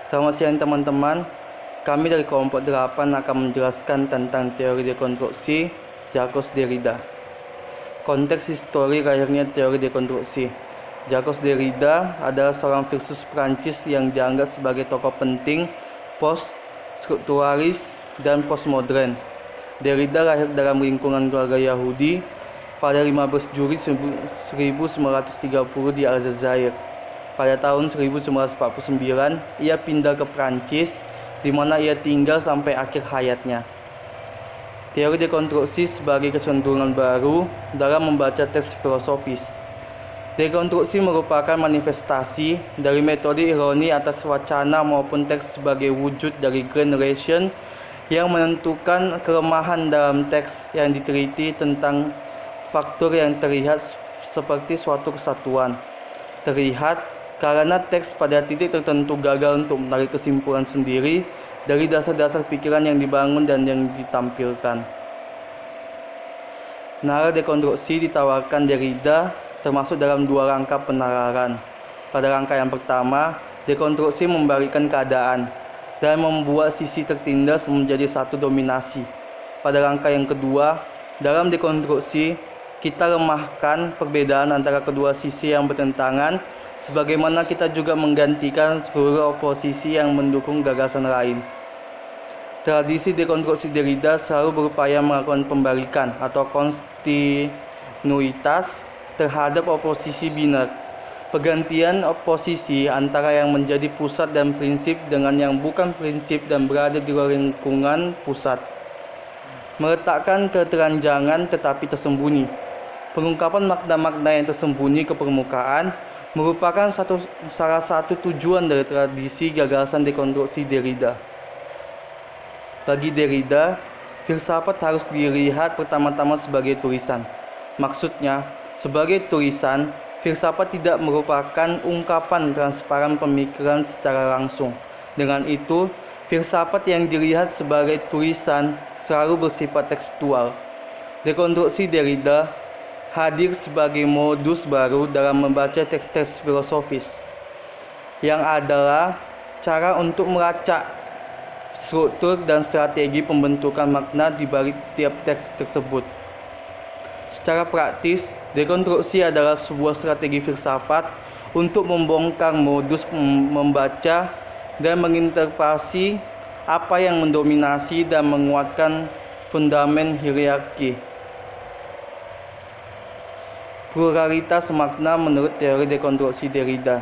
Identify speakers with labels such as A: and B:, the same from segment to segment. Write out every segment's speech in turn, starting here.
A: Selamat siang teman-teman. Kami dari kelompok 8 akan menjelaskan tentang teori dekonstruksi Jacques Derrida. Konteks histori lahirnya teori dekonstruksi. Jacques Derrida adalah seorang filsuf Prancis yang dianggap sebagai tokoh penting post-strukturalis dan postmodern. Derrida lahir dalam lingkungan keluarga Yahudi pada 15 Juli 1930 di Aljazair. Pada tahun 1949, ia pindah ke Prancis, di mana ia tinggal sampai akhir hayatnya. Teori dekonstruksi sebagai kecenderungan baru dalam membaca teks filosofis. Dekonstruksi merupakan manifestasi dari metode ironi atas wacana maupun teks sebagai wujud dari generation yang menentukan kelemahan dalam teks yang diteliti tentang faktor yang terlihat seperti suatu kesatuan. Terlihat karena teks pada titik tertentu gagal untuk menarik kesimpulan sendiri dari dasar-dasar pikiran yang dibangun dan yang ditampilkan. Nalar dekonstruksi ditawarkan Derrida termasuk dalam dua rangka penalaran. Pada rangka yang pertama, dekonstruksi membalikkan keadaan dan membuat sisi tertindas menjadi satu dominasi. Pada rangka yang kedua, dalam dekonstruksi, kita lemahkan perbedaan antara kedua sisi yang bertentangan, sebagaimana kita juga menggantikan seluruh oposisi yang mendukung gagasan lain. Tradisi dekonstruksi Derrida selalu berupaya melakukan pembalikan atau kontinuitas terhadap oposisi biner. Pergantian oposisi antara yang menjadi pusat dan prinsip dengan yang bukan prinsip dan berada di luar lingkungan pusat. Meletakkan keteranjangan tetapi tersembunyi. Pengungkapan makna-makna yang tersembunyi ke permukaan merupakan salah satu tujuan dari tradisi gagasan dekonstruksi Derrida. Bagi Derrida, filsafat harus dilihat pertama-tama sebagai tulisan. Maksudnya, sebagai tulisan, filsafat tidak merupakan ungkapan transparan pemikiran secara langsung. Dengan itu, filsafat yang dilihat sebagai tulisan selalu bersifat tekstual. Dekonstruksi Derrida hadir sebagai modus baru dalam membaca teks-teks filosofis, yang adalah cara untuk melacak struktur dan strategi pembentukan makna di balik tiap teks tersebut. Secara praktis, dekonstruksi adalah sebuah strategi filsafat untuk membongkar modus membaca dan menginterpretasi apa yang mendominasi dan menguatkan fundamen hierarki. Pluralitas makna menurut teori dekonstruksi Derrida.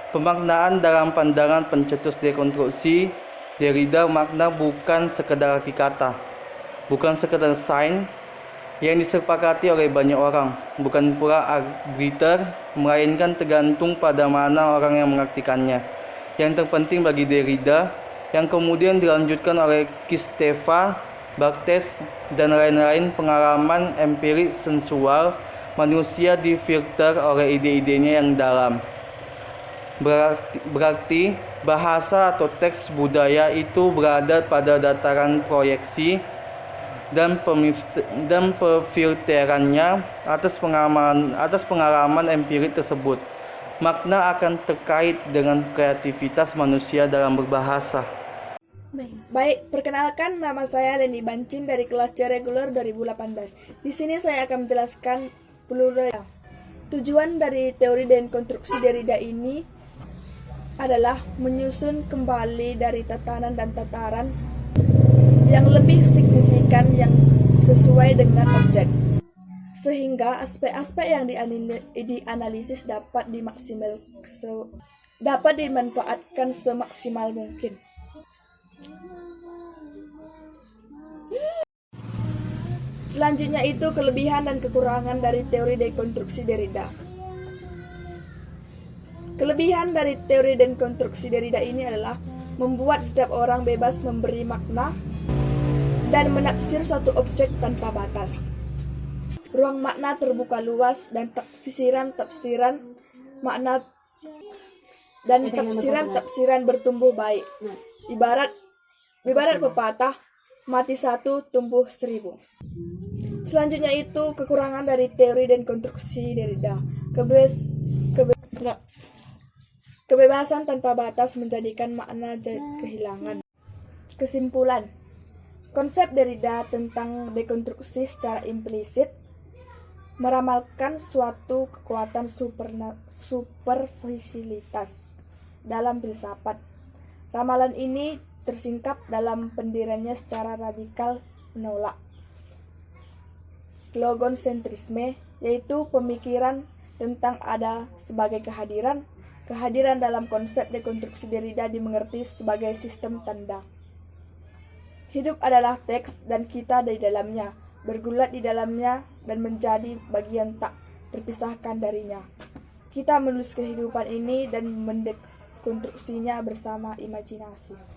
A: Pemaknaan dalam pandangan pencetus dekonstruksi Derrida, makna bukan sekedar arti kata, bukan sekedar sign yang disepakati oleh banyak orang, bukan pula arbiter, melainkan tergantung pada mana orang yang mengartikannya. Yang terpenting bagi Derrida, yang kemudian dilanjutkan oleh Krzysztof Barthes dan lain-lain, pengalaman empirik sensual manusia difilter oleh ide-idenya yang dalam. Berarti bahasa atau teks budaya itu berada pada dataran proyeksi dan perfilterannya atas pengalaman empirik tersebut. Makna akan terkait dengan kreativitas manusia dalam berbahasa.
B: Baik, perkenalkan, nama saya Leni Bancin dari kelas C reguler 2018. Di sini saya akan menjelaskan pluralitas. Tujuan dari teori dekonstruksi Derrida ini adalah menyusun kembali dari tatanan dan tataran yang lebih signifikan yang sesuai dengan objek, sehingga aspek-aspek yang dianalisis dapat dimanfaatkan semaksimal mungkin. Selanjutnya itu kelebihan dan kekurangan dari teori dekonstruksi Derrida. Kelebihan dari teori dekonstruksi Derrida ini adalah membuat setiap orang bebas memberi makna dan menafsir suatu objek tanpa batas. Ruang makna terbuka luas dan tafsiran makna dan tafsiran bertumbuh baik. Ibarat pepatah, mati satu tumbuh 1000. Selanjutnya itu kekurangan dari teori dekonstruksi Derrida. Kebebasan tanpa batas menjadikan makna kehilangan. Kesimpulan, konsep Derrida tentang dekonstruksi secara implisit meramalkan suatu kekuatan superfisilitas dalam filsafat. Ramalan ini tersingkap dalam pendiriannya secara radikal menolak logonsentrisme, yaitu pemikiran tentang ada sebagai kehadiran. Kehadiran dalam konsep dekonstruksi Derrida dimengerti sebagai sistem tanda. Hidup adalah teks dan kita di dalamnya, bergulat di dalamnya dan menjadi bagian tak terpisahkan darinya. Kita menulis kehidupan ini dan mendekonstruksinya bersama imajinasi.